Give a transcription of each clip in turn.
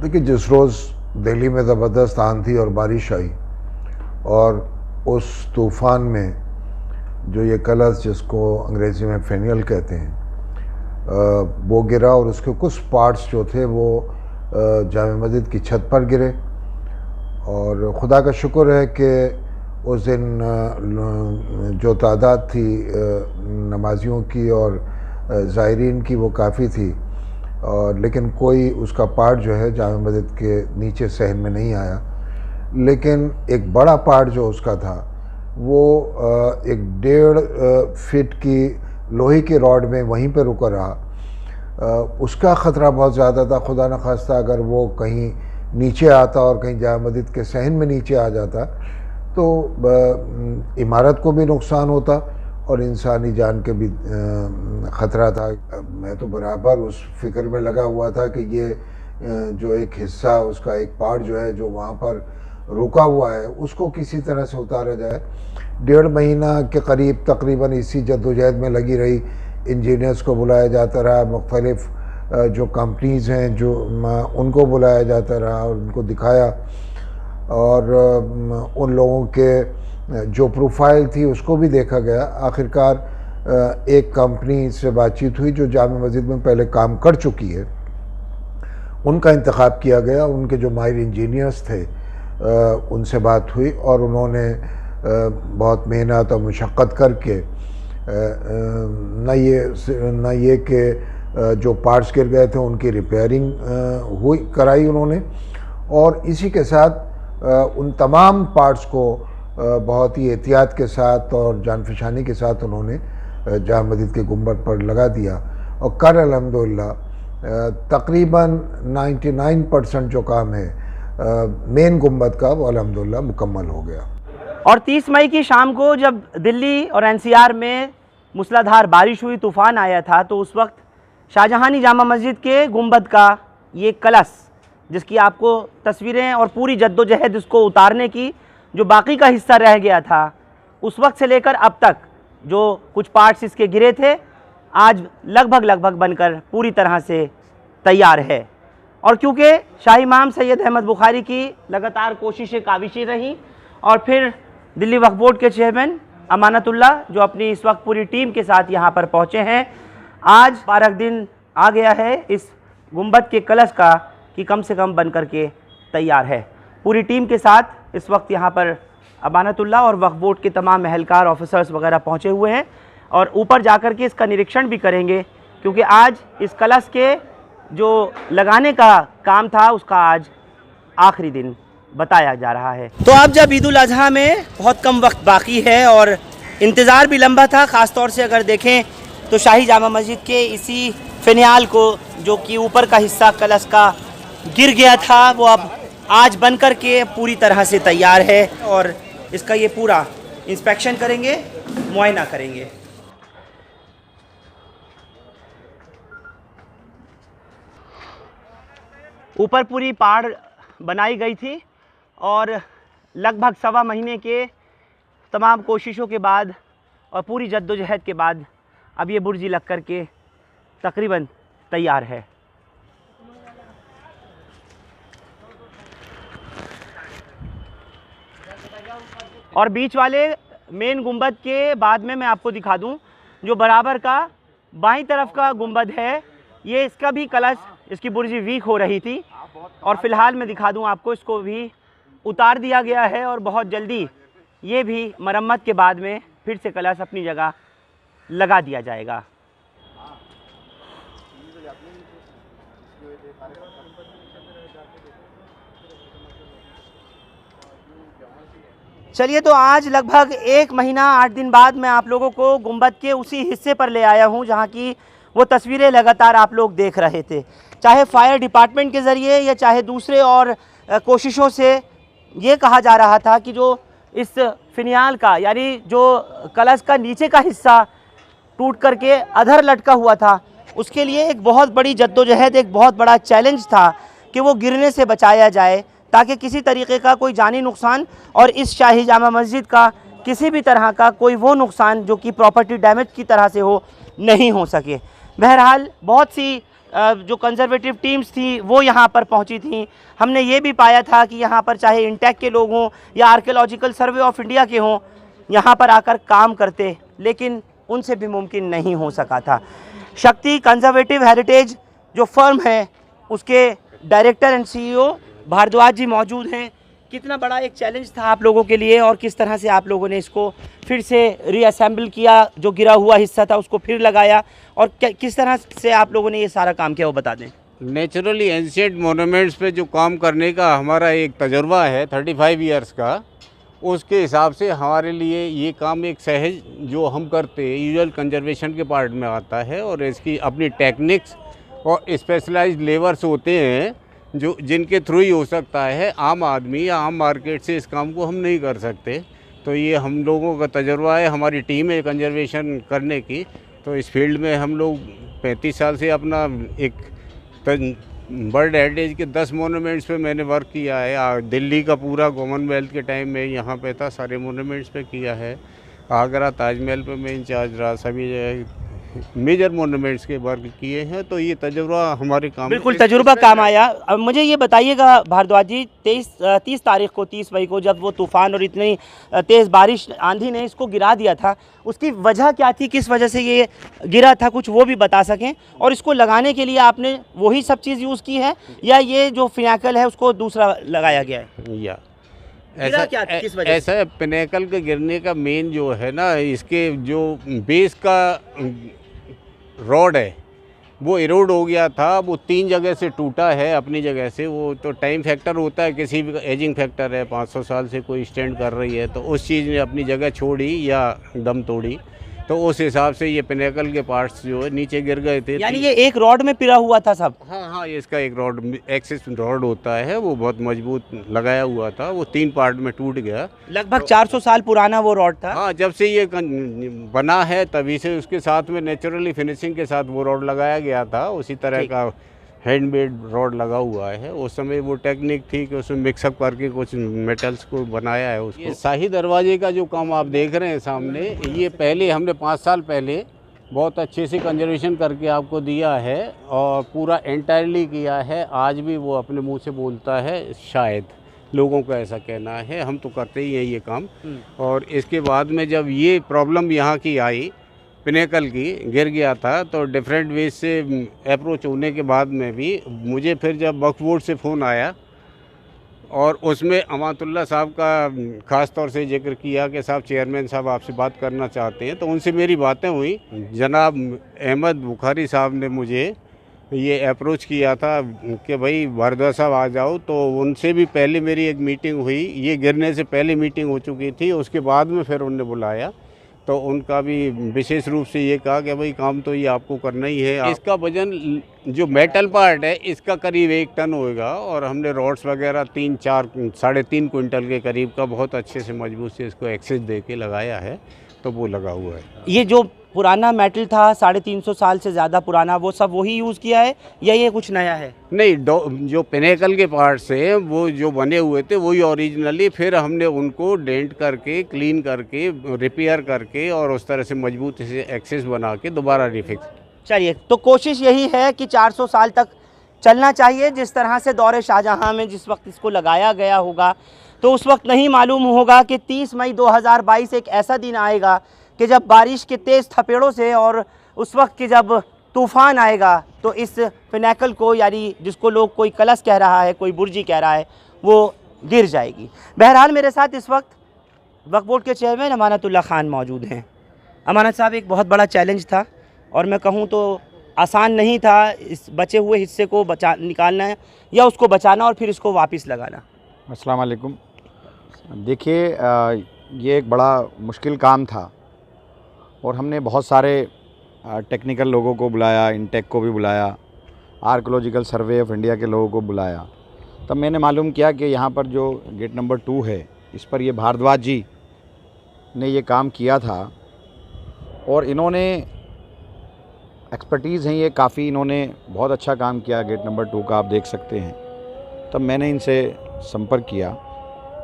देखिए, जिस रोज़ दिल्ली में ज़बरदस्त आंधी और बारिश आई और उस तूफ़ान में जो ये कलश जिसको अंग्रेज़ी में फेनियल कहते हैं वो गिरा और उसके कुछ पार्ट्स जो थे वो जामे मस्जिद की छत पर गिरे। और खुदा का शुक्र है कि उस दिन जो तादाद थी नमाजियों की और ज़ायरीन की वो काफ़ी थी, और लेकिन कोई उसका पार्ट जो है जामे मस्जिद के नीचे सहन में नहीं आया। लेकिन एक बड़ा पार्ट जो उसका था वो 1.5 फीट की लोहे की रॉड में वहीं पर रुका रहा। उसका ख़तरा बहुत ज़्यादा था। खुदा न खास्ता अगर वो कहीं नीचे आता और कहीं जामे मस्जिद के सहन में नीचे आ जाता तो इमारत को भी नुकसान होता और इंसानी जान के भी ख़तरा था। मैं तो बराबर उस फिक्र में लगा हुआ था कि ये जो एक हिस्सा उसका एक पार्ट जो है जो वहाँ पर रुका हुआ है उसको किसी तरह से उतारा जाए। 1.5 महीना के करीब तकरीबन इसी जद्दोजहद में लगी रही। इंजीनियर्स को बुलाया जाता रहा, मुख्तलिफ़ जो कंपनीज़ हैं जो उनको बुलाया जाता रहा और उनको दिखाया, और उन लोगों के जो प्रोफाइल थी उसको भी देखा गया। आखिरकार एक कंपनी से बातचीत हुई जो जामे मस्जिद में पहले काम कर चुकी है, उनका इंतखाब किया गया। उनके जो माहिर इंजीनियर्स थे उनसे बात हुई और उन्होंने बहुत मेहनत और मशक्क़त करके न ये कि जो पार्ट्स गिर गए थे उनकी रिपेयरिंग कराई उन्होंने, और इसी के साथ उन तमाम पार्ट्स को बहुत ही एहतियात के साथ और जानफशानी के साथ उन्होंने जामे मस्जिद के गुंबद पर लगा दिया। और कल अल्हम्दुलिल्लाह तकरीबन 99% जो काम है मेन गुंबद का वो अल्हम्दुलिल्लाह मुकम्मल हो गया। और 30 मई की शाम को जब दिल्ली और एनसीआर में मूसलाधार बारिश हुई, तूफ़ान आया था, तो उस वक्त शाहजहानी जामा मस्जिद के गुंबद का ये कलश जिसकी आपको तस्वीरें और पूरी जद्दोजहद उसको उतारने की जो बाकी का हिस्सा रह गया था, उस वक्त से लेकर अब तक जो कुछ पार्ट्स इसके गिरे थे आज लगभग बनकर पूरी तरह से तैयार है। और क्योंकि शाही इमाम सैयद अहमद बुखारी की लगातार कोशिशें काविशें रहीं और फिर दिल्ली वक्फ बोर्ड के चेयरमैन अमानतुल्लाह जो अपनी इस वक्त पूरी टीम के साथ यहाँ पर पहुँचे हैं, आज 12 दिन आ गया है इस गुंबद के कलश का कि कम से कम बन करके तैयार है। पूरी टीम के साथ इस वक्त यहाँ पर अमानतुल्लाह और वक्फ बोर्ड के तमाम एहलकार ऑफिसर्स वगैरह पहुँचे हुए हैं और ऊपर जाकर के इसका निरीक्षण भी करेंगे, क्योंकि आज इस कलश के जो लगाने का काम था उसका आज आखिरी दिन बताया जा रहा है। तो अब जब ईद उल अज़हा में बहुत कम वक्त बाकी है और इंतज़ार भी लंबा था, ख़ास तौर से अगर देखें तो शाही जामा मस्जिद के इसी फिनियाल को जो कि ऊपर का हिस्सा कलश का गिर गया था वो अब आज बन कर के पूरी तरह से तैयार है और इसका ये पूरा इंस्पेक्शन करेंगे, मुआयना करेंगे। ऊपर पूरी पहाड़ बनाई गई थी और लगभग 1.25 महीने के तमाम कोशिशों के बाद और पूरी जद्दोजहद के बाद अब ये बुर्जी लग कर के तकरीबन तैयार है। और बीच वाले मेन गुंबद के बाद में मैं आपको दिखा दूं जो बराबर का बाईं तरफ का गुंबद है, ये इसका भी कलश, इसकी बुर्जी वीक हो रही थी और फ़िलहाल मैं दिखा दूं आपको इसको भी उतार दिया गया है और बहुत जल्दी ये भी मरम्मत के बाद में फिर से कलश अपनी जगह लगा दिया जाएगा। चलिए, तो आज लगभग 1 महीना 8 दिन बाद मैं आप लोगों को गुंबद के उसी हिस्से पर ले आया हूं जहां की वो तस्वीरें लगातार आप लोग देख रहे थे, चाहे फायर डिपार्टमेंट के ज़रिए या चाहे दूसरे और कोशिशों से। ये कहा जा रहा था कि जो इस फिनियाल का यानी जो कलश का नीचे का हिस्सा टूट करके अधर लटका हुआ था, उसके लिए एक बहुत बड़ी जद्दोजहद, एक बहुत बड़ा चैलेंज था कि वो गिरने से बचाया जाए ताकि किसी तरीके का कोई जानी नुकसान और इस शाही जामा मस्जिद का किसी भी तरह का कोई वो नुकसान जो कि प्रॉपर्टी डैमेज की तरह से हो नहीं हो सके। बहरहाल बहुत सी जो कंजर्वेटिव टीम्स थी वो यहाँ पर पहुँची थी। हमने ये भी पाया था कि यहाँ पर चाहे इंटेक के लोग हों या आर्कियोलॉजिकल सर्वे ऑफ इंडिया के हों, यहाँ पर आकर काम करते, लेकिन उनसे भी मुमकिन नहीं हो सका था। शक्ति कंजर्वेटिव हेरिटेज जो फर्म है उसके डायरेक्टर एंड CEO भारद्वाज जी मौजूद हैं। कितना बड़ा एक चैलेंज था आप लोगों के लिए और किस तरह से आप लोगों ने इसको फिर से रीअसेंबल किया, जो गिरा हुआ हिस्सा था उसको फिर लगाया, और किस तरह से आप लोगों ने ये सारा काम किया वो बता दें। नेचुरली एंशिएंट मोनूमेंट्स पे जो काम करने का हमारा एक तजुर्बा है 35 इयर्स का, उसके हिसाब से हमारे लिए ये काम एक सहज जो हम करते हैं यूजुअल कंजर्वेशन के पार्ट में आता है, और इसकी अपनी टेक्निक्स और स्पेशलाइज्ड लेबर्स होते हैं जो जिनके थ्रू ही हो सकता है। आम आदमी या आम मार्केट से इस काम को हम नहीं कर सकते। तो ये हम लोगों का तजुर्बा है, हमारी टीम है कंजर्वेशन करने की। तो इस फील्ड में हम लोग 35 साल से अपना एक वर्ल्ड हेरिटेज के 10 मोनूमेंट्स पे मैंने वर्क किया है। दिल्ली का पूरा कॉमनवेल्थ के टाइम में यहाँ पे था, सारे मोनूमेंट्स पे किया है। आगरा ताजमहल पे मैं इंचार्ज रहा, सभी जगह मेजर मोनूमेंट्स के वर्क किए हैं। तो ये तजुर्बा हमारे काम बिल्कुल तजुर्बा काम आया। अब मुझे ये बताइएगा भारद्वाज जी, 30 तारीख को 30 मई को जब वो तूफ़ान और इतनी तेज़ बारिश आंधी ने इसको गिरा दिया था, उसकी वजह क्या थी, किस वजह से ये गिरा था, कुछ वो भी बता सकें। और इसको लगाने के लिए आपने वही सब चीज़ यूज़ की है या ये जो फिनाकल है उसको दूसरा लगाया गया है? या गिरा क्या किस वजह से? ऐसा है, पिनेकल के गिरने का मेन जो है ना, इसके जो बेस का रॉड है वो इरोड हो गया था। वो 3 जगह से टूटा है अपनी जगह से। वो तो टाइम फैक्टर होता है, किसी भी एजिंग फैक्टर है, 500 साल से कोई स्टैंड कर रही है तो उस चीज़ ने अपनी जगह छोड़ी या दम तोड़ी, तो उस हिसाब से ये पिनेकल के पार्ट्स जो है नीचे गिर गए थे। यानी ये एक रॉड में पिरा हुआ था सब? हाँ, ये इसका एक रॉड, एक्सिस रॉड होता है, वो बहुत मजबूत लगाया हुआ था, वो 3 पार्ट में टूट गया। लगभग 400 साल पुराना वो रॉड था। हाँ, जब से ये बना है तभी से उसके साथ में नेचुरली फिनिशिंग के साथ वो रॉड लगाया गया था। उसी तरह का हैंडमेड रॉड लगा हुआ है। उस समय वो टेक्निक थी कि उसमें मिक्सअप करके कुछ मेटल्स को बनाया है उसको। ये शाही दरवाजे का जो काम आप देख रहे हैं सामने, ये पहले हमने 5 साल पहले बहुत अच्छे से कंजर्वेशन करके आपको दिया है और पूरा एंटायरली किया है। आज भी वो अपने मुंह से बोलता है, शायद लोगों का ऐसा कहना है, हम तो करते ही हैं ये काम। और इसके बाद में जब ये प्रॉब्लम यहाँ की आई, पिनेकल की गिर गया था, तो डिफरेंट वेज से अप्रोच होने के बाद में भी मुझे फिर जब वक्फ बोर्ड से फ़ोन आया और उसमें अमातुल्लाह साहब का ख़ास तौर से जिक्र किया कि साहब चेयरमैन साहब आपसे बात करना चाहते हैं, तो उनसे मेरी बातें हुई। जनाब अहमद बुखारी साहब ने मुझे ये अप्रोच किया था कि भाई भारद्वाज साहब आ जाओ, तो उनसे भी पहले मेरी एक मीटिंग हुई। ये गिरने से पहले मीटिंग हो चुकी थी, उसके बाद में फिर उन्होंने बुलाया, तो उनका भी विशेष रूप से ये कहा कि भाई काम तो ये आपको करना ही है। इसका वजन जो मेटल पार्ट है इसका करीब 1 टन होगा, और हमने रॉड्स वगैरह 3-4 3.5 क्विंटल के करीब का बहुत अच्छे से मजबूत से इसको एक्सेस दे के लगाया है, तो वो लगा हुआ है। ये जो पुराना मेटल था 350 साल से ज़्यादा पुराना, वो सब वही यूज़ किया है या ये कुछ नया है? नहीं, जो पिनेकल के पार्ट्स हैं वो जो बने हुए थे वही ओरिजिनली, फिर हमने उनको डेंट करके, क्लीन करके, रिपेयर करके और उस तरह से मजबूत से एक्सेस बना के दोबारा रिफिक्स। चलिए, तो कोशिश यही है कि 400 साल तक चलना चाहिए। जिस तरह से दौरे शाहजहाँ में जिस वक्त इसको लगाया गया होगा, तो उस वक्त नहीं मालूम होगा कि 30 मई 2022 एक ऐसा दिन आएगा कि जब बारिश के तेज़ थपेड़ों से और उस वक्त के जब तूफ़ान आएगा तो इस पिनेकल को, यानी जिसको लोग कोई कलश कह रहा है, कोई बुर्जी कह रहा है, वो गिर जाएगी। बहरहाल मेरे साथ इस वक्त वक्फ बोर्ड के चेयरमैन अमानतुल्लाह खान मौजूद हैं। अमानत साहब, एक बहुत बड़ा चैलेंज था और मैं कहूँ तो आसान नहीं था इस बचे हुए हिस्से को निकालना है या उसको बचाना और फिर इसको वापस लगाना। अस्सलाम वालेकुम। देखिए, ये एक बड़ा मुश्किल काम था और हमने बहुत सारे टेक्निकल लोगों को बुलाया, इंटेक को भी बुलाया, आर्कियोलॉजिकल सर्वे ऑफ इंडिया के लोगों को बुलाया। तब मैंने मालूम किया कि यहाँ पर जो गेट नंबर 2 है, इस पर ये भारद्वाज जी ने ये काम किया था और इन्होंने एक्सपर्टीज़ हैं, ये काफ़ी इन्होंने बहुत अच्छा काम किया गेट नंबर 2 का, आप देख सकते हैं। तब मैंने इनसे संपर्क किया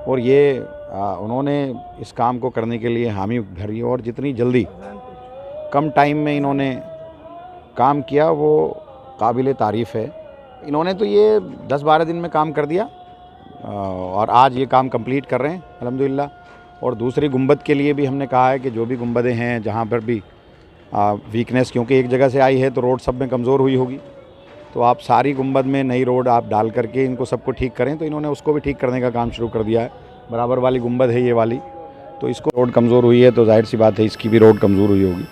और ये उन्होंने इस काम को करने के लिए हामी भरी और जितनी जल्दी कम टाइम में इन्होंने काम किया वो काबिल तारीफ़ है। इन्होंने तो ये 10-12 दिन में काम कर दिया और आज ये काम कंप्लीट कर रहे हैं अल्हम्दुलिल्लाह। और दूसरी गुंबद के लिए भी हमने कहा है कि जो भी गुंबदें हैं जहाँ पर भी वीकनेस, क्योंकि एक जगह से आई है तो रोड सब में कमज़ोर हुई होगी, तो आप सारी गुंबद में नई रोड आप डाल करके इनको सबको ठीक करें। तो इन्होंने उसको भी ठीक करने का काम शुरू कर दिया है। बराबर वाली गुंबद है ये वाली, तो इसको रोड कमज़ोर हुई है तो जाहिर सी बात है इसकी भी रोड कमज़ोर हुई होगी,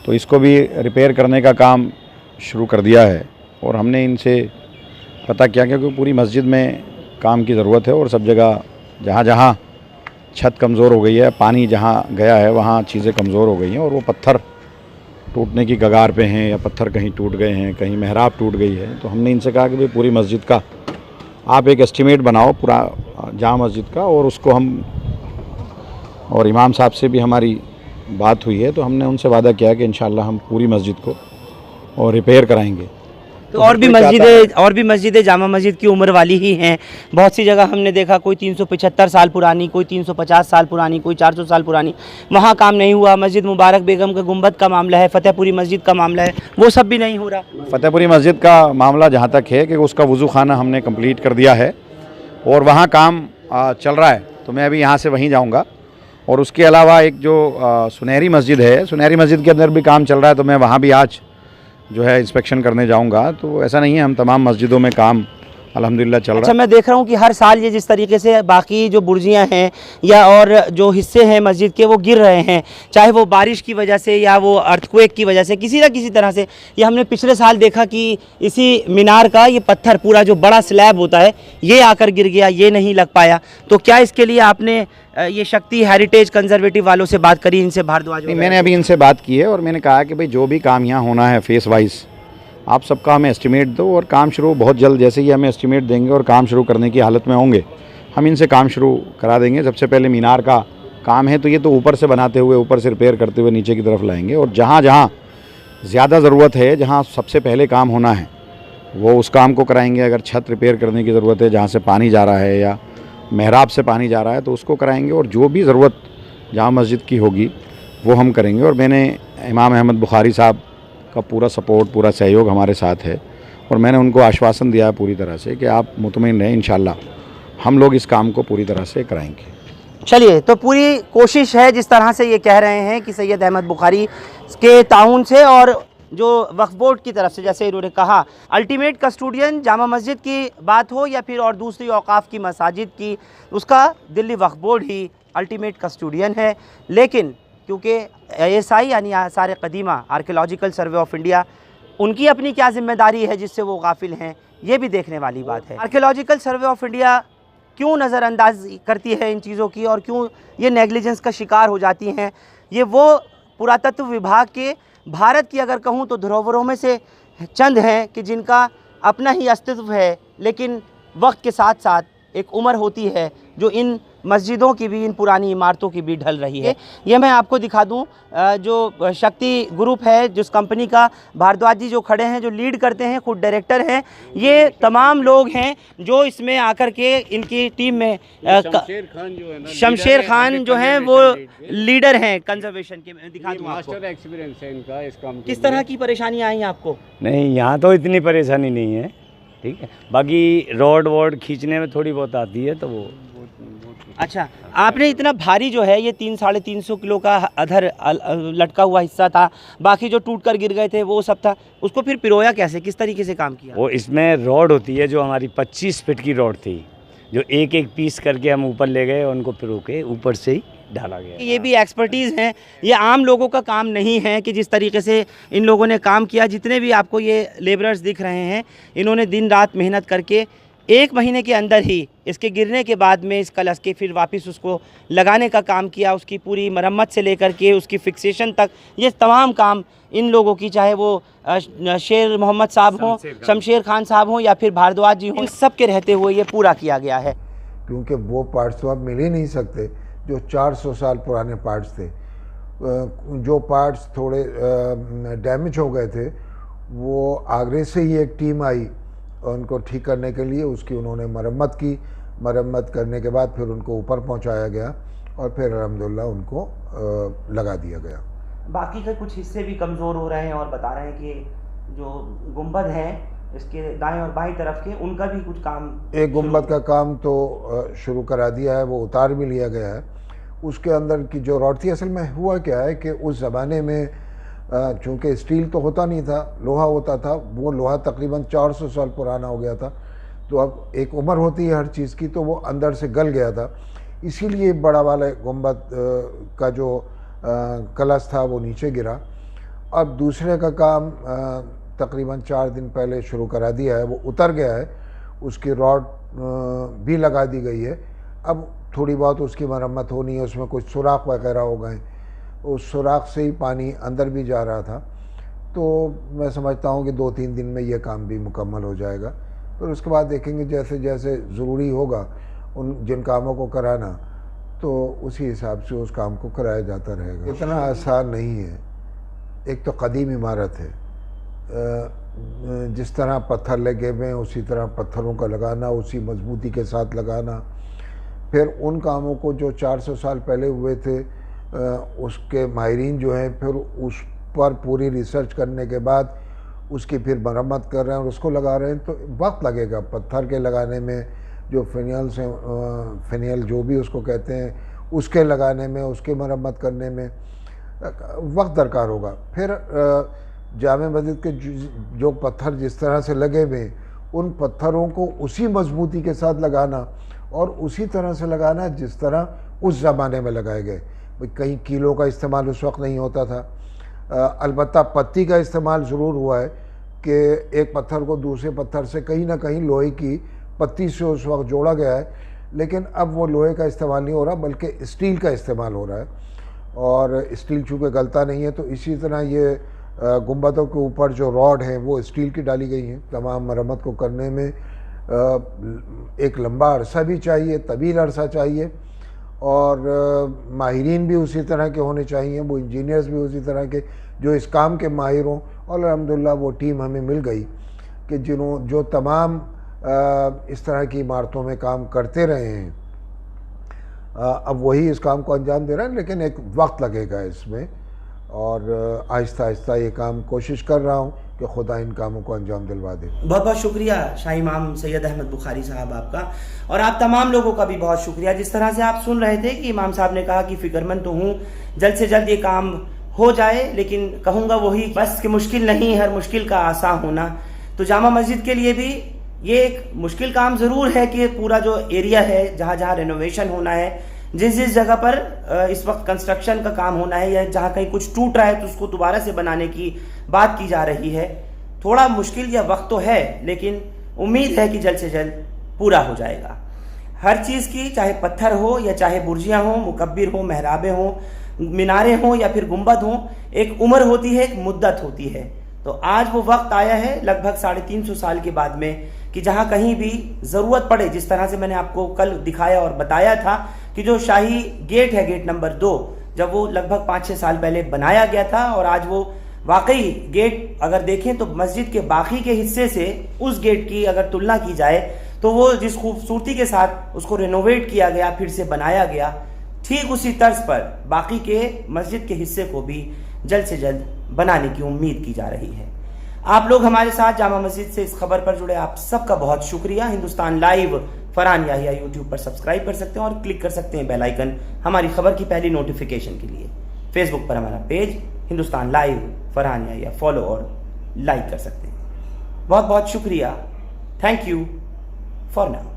तो इसको भी रिपेयर करने का काम शुरू कर दिया है। और हमने इनसे पता किया क्योंकि पूरी मस्जिद में काम की ज़रूरत है और सब जगह जहाँ जहाँ छत कमज़ोर हो गई है, पानी जहाँ गया है वहाँ चीज़ें कमज़ोर हो गई हैं और वो पत्थर टूटने की कगार पे हैं या पत्थर कहीं टूट गए हैं, कहीं मेहराब टूट गई है। तो हमने इनसे कहा कि भाई पूरी मस्जिद का आप एक एस्टीमेट बनाओ पूरा जामा मस्जिद का, और उसको हम, और इमाम साहब से भी हमारी बात हुई है तो हमने उनसे वादा किया कि इंशाल्लाह हम पूरी मस्जिद को और रिपेयर कराएंगे। तो और भी मस्जिदें जामा मस्जिद की उम्र वाली ही हैं। बहुत सी जगह हमने देखा कोई 375 साल पुरानी, कोई 350 साल पुरानी, कोई 400 साल पुरानी, वहाँ काम नहीं हुआ। मस्जिद मुबारक बेगम का गुंबद का मामला है, फतेहपुरी मस्जिद का मामला है, वो सब भी नहीं हो रहा। फतेहपुरी मस्जिद का मामला जहाँ तक है कि उसका वज़ू खाना हमने कंप्लीट कर दिया है और वहाँ काम चल रहा है, तो मैं अभी यहाँ से वहीं जाऊँगा। और उसके अलावा एक जो सुनहरी मस्जिद है, सुनहरी मस्जिद के अंदर भी काम चल रहा है, तो मैं वहाँ भी आज जो है इंस्पेक्शन करने जाऊंगा। तो ऐसा नहीं है, हम तमाम मस्जिदों में काम अल्हम्दुलिल्लाह चल रहा है। अच्छा, मैं देख रहा हूँ कि हर साल ये जिस तरीके से बाकी जो बुर्जियाँ हैं या और जो हिस्से हैं मस्जिद के वो गिर रहे हैं, चाहे वो बारिश की वजह से या वो अर्थक्वेक की वजह से, किसी न किसी तरह से। ये हमने पिछले साल देखा कि इसी मीनार का ये पत्थर पूरा जो बड़ा स्लैब होता है ये आकर गिर गया, ये नहीं लग पाया। तो क्या इसके लिए आपने ये शक्ति हेरिटेज कंजर्वेटिव वालों से बात करी, इनसे भारद्वाज? नहीं, मैंने अभी इनसे बात की है और मैंने कहा कि भाई जो भी काम यहाँ होना है फेस वाइज आप सबका हमें एस्टीमेट दो और काम शुरू बहुत जल्द, जैसे ही हमें एस्टीमेट देंगे और काम शुरू करने की हालत में होंगे हम इनसे काम शुरू करा देंगे। सबसे पहले मीनार का काम है तो ये तो ऊपर से बनाते हुए, ऊपर से रिपेयर करते हुए नीचे की तरफ लाएंगे, और जहाँ जहाँ ज़्यादा ज़रूरत है, जहाँ सबसे पहले काम होना है वो उस काम को कराएंगे। अगर छत रिपेयर करने की ज़रूरत है, जहाँ से पानी जा रहा है या मेहराब से पानी जा रहा है, तो उसको कराएंगे। और जो भी ज़रूरत जामा मस्जिद की होगी वो हम करेंगे। और मैंने इमाम अहमद बुखारी साहब का पूरा सपोर्ट, पूरा सहयोग हमारे साथ है और मैंने उनको आश्वासन दिया है पूरी तरह से कि आप मुतमईन रहें, इंशाल्लाह हम लोग इस काम को पूरी तरह से कराएंगे। चलिए, तो पूरी कोशिश है, जिस तरह से ये कह रहे हैं कि सैयद अहमद बुखारी के ताउन से और जो वक्फ बोर्ड की तरफ से, जैसे इन्होंने कहा, अल्टीमेट कस्टोडियन जामा मस्जिद की बात हो या फिर और दूसरी औकाफ की मसाजिद की, उसका दिल्ली वक्फ बोर्ड ही अल्टीमेट कस्टोडियन है। लेकिन क्योंकि ASI यानी आसार कदीमा आर्कियोलॉजिकल सर्वे ऑफ इंडिया, उनकी अपनी क्या जिम्मेदारी है जिससे वो गाफिल हैं, ये भी देखने वाली बात है। आर्कियोलॉजिकल सर्वे ऑफ इंडिया क्यों नज़रअंदाज करती है इन चीज़ों की और क्यों ये नेग्लिजेंस का शिकार हो जाती हैं? ये वो पुरातत्व विभाग के भारत की अगर कहूँ तो धरोहरों में से चंद हैं कि जिनका अपना ही अस्तित्व है, लेकिन वक्त के साथ साथ एक उम्र होती है जो इन मस्जिदों की भी, इन पुरानी इमारतों की भी ढल रही है। ये मैं आपको दिखा दूं, जो शक्ति ग्रुप है, जिस कंपनी का भारद्वाज जी जो खड़े हैं, जो लीड करते हैं, खुद डायरेक्टर हैं, ये तमाम लोग हैं जो इसमें आकर के इनकी टीम में शमशेर खान जो हैं वो लीडर हैं कंजर्वेशन के। दिखा दूं आपको, मास्टर एक्सपीरियंस है इनका इस काम। किस तरह की परेशानी आई आपको? नहीं, यहाँ तो इतनी परेशानी नहीं है, ठीक है। बाकी रोड वोड खींचने में थोड़ी बहुत आती है तो वो। अच्छा, आपने इतना भारी जो है ये 300-350 किलो का अधर लटका हुआ हिस्सा था, बाकी जो टूट कर गिर गए थे वो सब था, उसको फिर पिरोया कैसे, किस तरीके से काम किया? वो इसमें रॉड होती है जो हमारी 25 फीट की रॉड थी, जो एक एक पीस करके हम ऊपर ले गए और उनको पिरो के ऊपर से ही डाला गया। ये भी एक्सपर्टीज़ हैं, ये आम लोगों का काम नहीं है कि जिस तरीके से इन लोगों ने काम किया। जितने भी आपको ये लेबरर्स दिख रहे हैं, इन्होंने दिन रात मेहनत करके 1 महीने के अंदर ही इसके गिरने के बाद में इस कलश के फिर वापस उसको लगाने का काम किया, उसकी पूरी मरम्मत से लेकर के उसकी फिक्सेशन तक, ये तमाम काम इन लोगों की, चाहे वो शेर मोहम्मद साहब हों, शमशेर खान साहब हों या फिर भारद्वाज जी हों, सब के रहते हुए ये पूरा किया गया है। क्योंकि वो पार्ट्स तो अब मिल ही नहीं सकते जो 400 साल पुराने पार्ट्स थे। जो पार्ट्स थोड़े डैमेज हो गए थे वो आगरे से ही एक टीम आई उनको ठीक करने के लिए, उसकी उन्होंने मरम्मत की। मरम्मत करने के बाद फिर उनको ऊपर पहुंचाया गया और फिर अल्हम्दुलिल्लाह उनको लगा दिया गया। बाकी के कुछ हिस्से भी कमज़ोर हो रहे हैं और बता रहे हैं कि जो गुंबद हैं इसके दाएं और बाईं तरफ के, उनका भी कुछ काम? एक गुंबद का काम तो शुरू करा दिया है, वो उतार भी लिया गया है। उसके अंदर की जो रॉड थी, असल में हुआ क्या है कि उस ज़माने में चूँकि स्टील तो होता नहीं था, लोहा होता था। वो लोहा तकरीबन 400 साल पुराना हो गया था, तो अब एक उम्र होती है हर चीज़ की, तो वो अंदर से गल गया था। इसीलिए बड़ा वाले गुंबद का जो कलश था वो नीचे गिरा। अब दूसरे का काम तकरीबन 4 दिन पहले शुरू करा दिया है, वो उतर गया है, उसकी रॉड भी लगा दी गई है। अब थोड़ी बहुत उसकी मरम्मत होनी है, उसमें कुछ सुराख वगैरह हो गए, उस सुराख से ही पानी अंदर भी जा रहा था। तो मैं समझता हूँ कि 2-3 दिन में ये काम भी मुकम्मल हो जाएगा। फिर उसके बाद देखेंगे जैसे जैसे ज़रूरी होगा उन जिन कामों को कराना, तो उसी हिसाब से उस काम को कराया जाता रहेगा। इतना आसान नहीं है। एक तो कदीम इमारत है, जिस तरह पत्थर लगे हुए हैं उसी तरह पत्थरों का लगाना, उसी मजबूती के साथ लगाना। फिर उन कामों को जो 400 साल पहले हुए थे, उसके माहिरीन जो हैं फिर उस पर पूरी रिसर्च करने के बाद उसकी फिर मरम्मत कर रहे हैं और उसको लगा रहे हैं, तो वक्त लगेगा। पत्थर के लगाने में, जो फिनियल जो भी उसको कहते हैं, उसके लगाने में, उसकी मरम्मत करने में वक्त दरकार होगा। फिर जामे मस्जिद के जो पत्थर जिस तरह से लगे हुए, उन पत्थरों को उसी मजबूती के साथ लगाना और उसी तरह से लगाना जिस तरह उस ज़माने में लगाए गए। भाई कहीं कीलों का इस्तेमाल उस वक्त नहीं होता था। अलबत्ता पत्ती का इस्तेमाल ज़रूर हुआ है कि एक पत्थर को दूसरे पत्थर से कहीं ना कहीं लोहे की पत्ती से उस वक्त जोड़ा गया है, लेकिन अब वो लोहे का इस्तेमाल नहीं हो रहा बल्कि स्टील का इस्तेमाल हो रहा है। और स्टील चूँकि गलता नहीं है, तो इसी तरह ये गुंबदों के ऊपर जो रॉड हैं वो स्टील की डाली गई हैं। तमाम मरम्मत को करने में एक लंबा अरसा भी चाहिए, तवील अरसा चाहिए, और माहिरीन भी उसी तरह के होने चाहिए, वो इंजीनियर्स भी उसी तरह के जो इस काम के माहिर हों। और अल्हम्दुलिल्लाह वो टीम हमें मिल गई कि जो तमाम इस तरह की इमारतों में काम करते रहे हैं, अब वही इस काम को अंजाम दे रहे हैं। लेकिन एक वक्त लगेगा इसमें, और आहिस्ता आहिस्ता ये काम कोशिश कर रहा हूँ कि खुदा इन कामों को अंजाम दिलवा दे। बहुत बहुत शुक्रिया शाही इमाम सैयद अहमद बुखारी साहब आपका, और आप तमाम लोगों का भी बहुत शुक्रिया। जिस तरह से आप सुन रहे थे कि इमाम साहब ने कहा कि फ़िक्रमंद तो हूँ, जल्द से जल्द ये काम हो जाए, लेकिन कहूँगा वही बस कि मुश्किल नहीं, हर मुश्किल का आसान होना। तो जामा मस्जिद के लिए भी ये एक मुश्किल काम ज़रूर है कि पूरा जो एरिया है, जहाँ जहाँ रेनोवेशन होना है, जिस जिस जगह पर इस वक्त कंस्ट्रक्शन का काम होना है, या जहाँ कहीं कुछ टूट रहा है तो उसको दोबारा से बनाने की बात की जा रही है, थोड़ा मुश्किल या वक्त तो है, लेकिन उम्मीद है कि जल्द से जल्द पूरा हो जाएगा। हर चीज़ की, चाहे पत्थर हो या चाहे बुर्जियाँ हों, मुकब्बिर हों, महराबे हों, मीनारे हों या फिर गुंबद हों, एक उम्र होती है, एक मुद्दत होती है। तो आज वो वक्त आया है लगभग 350 साल के बाद में कि जहाँ कहीं भी ज़रूरत पड़े, जिस तरह से मैंने आपको कल दिखाया और बताया था कि जो शाही गेट है, गेट नंबर 2, जब वो लगभग 5-6 साल पहले बनाया गया था, और आज वो वाकई गेट अगर देखें तो मस्जिद के बाकी के हिस्से से उस गेट की अगर तुलना की जाए तो वो जिस खूबसूरती के साथ उसको रेनोवेट किया गया, फिर से बनाया गया, ठीक उसी तर्ज पर बाकी के मस्जिद के हिस्से को भी जल्द से जल्द बनाने की उम्मीद की जा रही है। आप लोग हमारे साथ जामा मस्जिद से इस खबर पर जुड़े, आप सबका बहुत शुक्रिया। हिंदुस्तान लाइव फरहान याहिया यूट्यूब पर सब्सक्राइब कर सकते हैं और क्लिक कर सकते हैं बेल आइकन हमारी खबर की पहली नोटिफिकेशन के लिए। फेसबुक पर हमारा page Hindustan Live Farhan Yahiya follow और लाइक कर सकते हैं। बहुत बहुत शुक्रिया। Thank you for now.